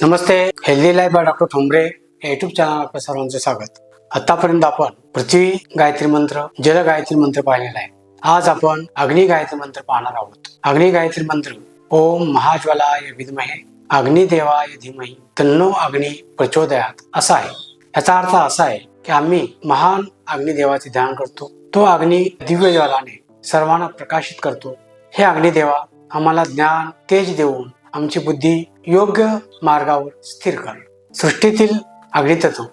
Namaste, healthy life by doctor Thombare या YouTube channel आपल्या सर्वांचे स्वागत। आतापर्यंत आपण पृथ्वी गायत्री मंत्र, जल गायत्री मंत्र पाहिलेला आहे। आज आपण अग्नी गायत्री मंत्र पाहणार आहोत। अग्नी गायत्री मंत्र ओम महाज्वलाय विद्महे अग्निदेवाय धीमहि तन्नो अग्नि प्रचोदयात असा आहे। याचा अर्थ असा आहे की आम्ही महान अग्निदेवाचे ध्यान करतो। तो अग्नी दिव्य ज्वालाने सर्वांना प्रकाशित करतो। हे अग्निदेवा आम्हाला ज्ञान तेज देऊन आमची बुद्धी योग्य मार्गावर स्थिर कर। सृष्टीतील अग्नितत्व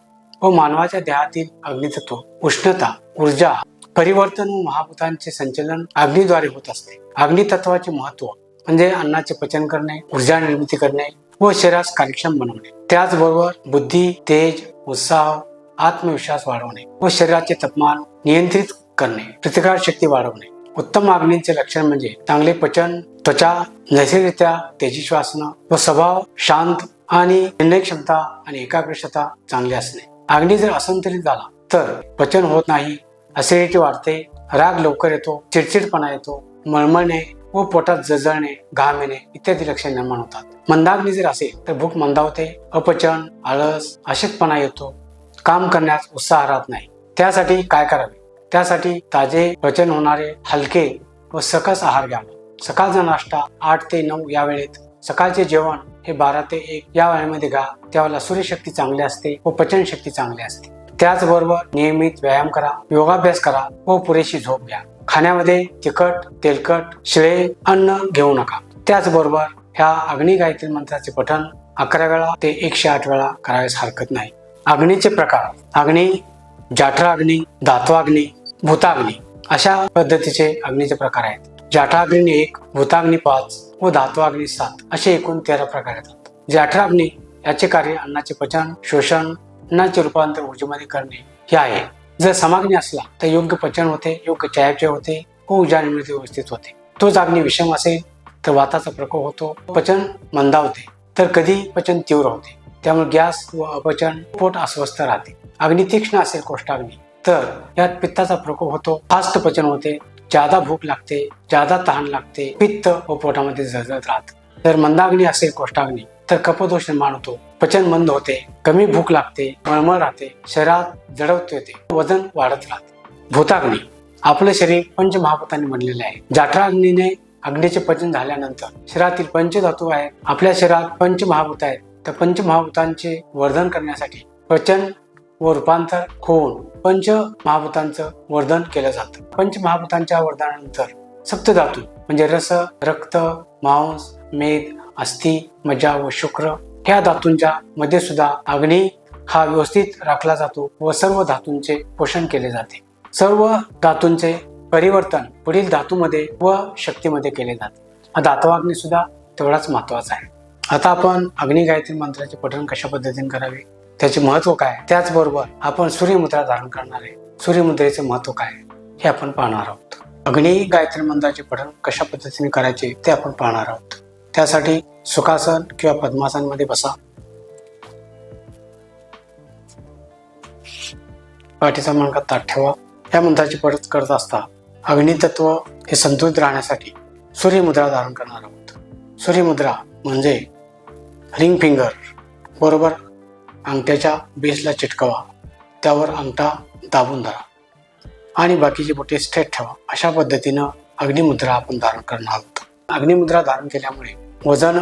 व मानवाच्या देहातील अग्नितत्व उष्णता, ऊर्जा, परिवर्तन व महाभूतांचे संचलन अग्नीद्वारे होत असते। अग्नितत्वाचे महत्व म्हणजे अन्नाचे पचन करणे, ऊर्जा निर्मिती करणे व शरीरास कार्यक्षम बनवणे। त्याचबरोबर बुद्धी, तेज, उत्साह, आत्मविश्वास वाढवणे व शरीराचे तापमान नियंत्रित करणे, प्रतिकार शक्ती वाढवणे। उत्तम अग्नीचे लक्षण म्हणजे चांगले पचन, त्वचा नैसर्गिकरित्या तेजस्वी असणं व स्वभाव शांत आणि निर्णय क्षमता आणि एकाग्रता चांगली असणे। अग्नी जर असंतुलित झाला तर पचन होत नाही, ऍसिडिटी वाढते, राग लवकर येतो, चिडचिडपणा येतो, मळमळणे व पोटात जळजळणे, घाम येणे इत्यादी लक्षणे निर्माण होतात। मंदाग्नी जर असेल तर भूक मंदावते, अपचन, आळस, अशक्तपणा येतो, काम करण्यास उत्साह राहत नाही। त्यासाठी काय करावे? त्यासाठी ताजे पचन होणारे हलके व सकस आहार घ्यावा। सकाळचा नाश्ता 8 ते 9 या वेळेत, सकाळचे जेवण हे 12 ते 1 या वेळेमध्ये घ्या। त्यावेळेला सूर्यशक्ती चांगली असते व पचनशक्ती चांगली असते। त्याचबरोबर नियमित व्यायाम करा, योगाभ्यास करा व पुरेशी झोप घ्या। खाण्यामध्ये तिखट, तेलकट, शिळे अन्न घेऊ नका। त्याचबरोबर ह्या अग्नी गायत्री मंत्राचे पठण 11 वेळा ते 108 वेळा करावयास हरकत नाही। अग्नीचे प्रकार: अग्नी, जाठराग्नी, धात्वाग्नी, भूताग्नी अशा पद्धतीचे अग्नीचे प्रकार आहेत। जाठराग्नी 1, भूताग्नी 5 व धात्वाग्नी 7 असे एकूण 13 प्रकार येतात। जाठराग्नी याचे कार्य अन्नाचे पचन, शोषण, अन्नाचे रूपांतर ऊर्जेमध्ये करणे हे आहे। जर समाग्नी असला तर योग्य पचन होते, योग्य चयापचय होते व ऊर्जा निर्मिती व्यवस्थित होते। तोच अग्नी विषम असेल तर वाताचा प्रकोप होतो, पचन मंदावते, तर कधी पचन तीव्र होते, त्यामुळे गॅस व अपचन, पोट अस्वस्थ राहते। अग्नी तीक्ष्ण असेल, कोष्ठाग्नी, तर यात पित्ताचा प्रकोप होतो, फास्ट पचन होते, ज्यादा भूक लागते, ज्यादा तहान लागते, पित्त व पोटामध्ये जळजळत राहत। जर मंदाग्नी असेल, कोष्ठाग्नी, तर कफदोष निर्माण होतो, पचन मंद होते, कमी भूक लागते, मळमळ राहते, शरीरात जडत्व येते, वजन वाढत राहते। भूताग्नी आपले शरीर पंचमहाभूतांनी बनलेले आहे। जाठराग्नीने अग्नीचे पचन झाल्यानंतर शरीरातील पंचधातू आहेत। आपल्या शरीरात पंचमहाभूत आहेत, तर पंचमहाभूतांचे वर्धन करण्यासाठी पचन व रूपांतर होऊन पंचमहाभूतांचं वर्धन केलं जातं। पंचमहाभूतांच्या वर्धनानंतर सप्तधातू म्हणजे रस, रक्त, मांस, मेद, अस्थि, मज्जा व शुक्र ह्या धातूंच्या मध्ये सुद्धा अग्नी हा व्यवस्थित राखला जातो व सर्व धातूंचे पोषण केले जाते। सर्व धातूंचे परिवर्तन पुढील धातूमध्ये व शक्तीमध्ये केले जाते। हा धात्वाग्नी सुद्धा तेवढाच महत्वाचा आहे। आता आपण अग्नी गायत्री मंत्राचे पठण कशा पद्धतीने करावे, त्याचे महत्व काय, त्याचबरोबर आपण सूर्यमुद्रा धारण करणार आहे, सूर्यमुद्रेचे महत्व काय हे आपण पाहणार आहोत। अग्नी गायत्री मंत्राचे पठण कशा पद्धतीने करायचे ते आपण पाहणार आहोत। त्यासाठी सुखासन किंवा पद्मासन मध्ये बसा। पाठीचा मणका ताठ ठेवा। या मंत्राची पठण करत असता अग्नितत्व हे संतुलित राहण्यासाठी सूर्यमुद्रा धारण करणार आहोत। सूर्यमुद्रा म्हणजे रिंग फिंगर बरोबर अंगठ्याच्या बेसला चिटकवा, त्यावर अंगठा दाबून धरा आणि बाकीची बोटे स्ट्रेट ठेवा। अशा पद्धतीनं अग्निमुद्रा आपण धारण करणार आहोत। अग्निमुद्रा धारण केल्यामुळे वजन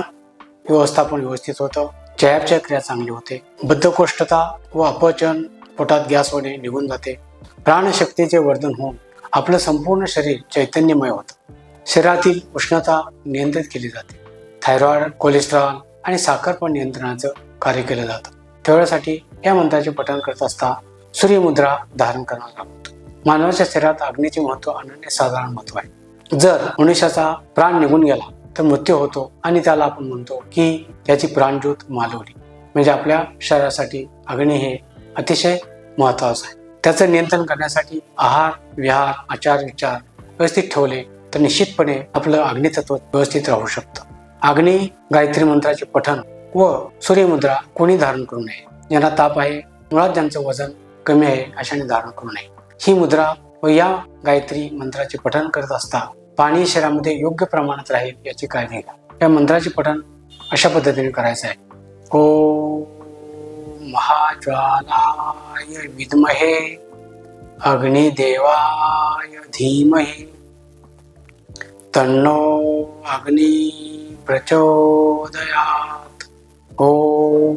व्यवस्थापन व्यवस्थित होतं, चयापचय क्रिया चांगली होते, बद्धकोष्ठता व अपचन, पोटात गॅस होणे निघून जाते, प्राणशक्तीचे वर्धन होऊन आपलं संपूर्ण शरीर चैतन्यमय होतं, शरीरातील उष्णता नियंत्रित केली जाते, थायरॉइड, कोलेस्ट्रॉल आणि साखरपण नियंत्रणाचं कार्य केलं जातं। त्यावेळेसाठी या मंत्राचे पठण करत असता सूर्यमुद्रा धारण करणार आहोत। मानवाच्या शरीरात अग्नीचे महत्व अनन्यसाधारण महत्व आहे। जर मनुष्याचा प्राण निघून गेला तर मृत्यू होतो आणि त्याला आपण म्हणतो की त्याची प्राणज्योत मालवली। म्हणजे आपल्या शरीरासाठी अग्नी हे अतिशय महत्वाचं आहे। त्याचं नियंत्रण करण्यासाठी आहार, विहार, आचार, विचार व्यवस्थित ठेवले तर निश्चितपणे आपलं अग्नितत्व व्यवस्थित राहू शकतं। अग्नी गायत्री मंत्राचे पठण व सूर्यमुद्रा कोणी धारण करू नये। ज्यांना ताप आहे, मुळात ज्यांचं वजन कमी आहे अशाने धारण करू नये। ही मुद्रा व या गायत्री मंत्राचे पठण करत असता पाणी शरीरामध्ये योग्य प्रमाणात राहील याची काळजी घ्या। या मंत्राचे पठण अशा पद्धतीने करायचं आहे। ओम महाज्वालाय विद्महे अग्निदेवाय धीमहि तन्नो अग्नि प्रचोदयात्। ओम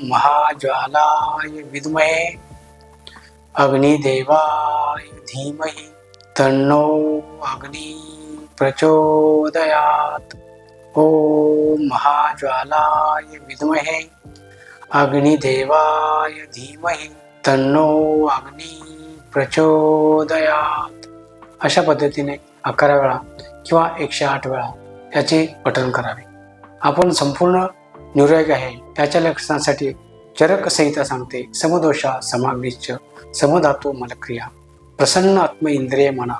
महाज्वालाय विद्महे अग्निदेवाय धीमहि तन्नो अग्नि प्रचोदयात्। ओम महाज्वालाय विद्महे अग्निदेवाय धीमहि तन्नो अग्नि प्रचोदयात्। अशा पद्धतीने 11 वेळा किंवा 108 वेळा याचे पठण करावे। आपण संपूर्ण निरोगी आहे याच्या लक्षणासाठी चरक संहिता सांगते, समदोषा समाग्निश्च समधातू मलक्रिया प्रसन्न आत्म इंद्रिय मना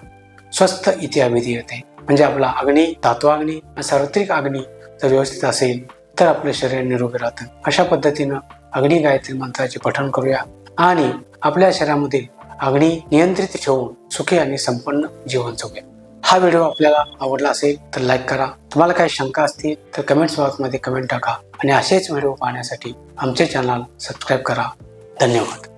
स्वस्थ इति अभिधीयते। म्हणजे आपला अग्नी, धात्वाग्नी, सार्वत्रिक अग्नी जर व्यवस्थित असेल तर आपले शरीर निरोगी राहतं। अशा पद्धतीनं अग्नी गायत्री मंत्राचे पठण करूया आणि आपल्या शरीरामधील अग्नी नियंत्रित ठेवून सुखी आणि संपन्न जीवन जगूया। हा व्हिडिओ आपल्याला आवडला असेल तर लाईक करा। तुम्हाला काही शंका असतील तर कमेंट्स बॉक्समध्ये कमेंट टाका आणि असेच व्हिडिओ पाहण्यासाठी आमचे चॅनल सबस्क्राईब करा। धन्यवाद।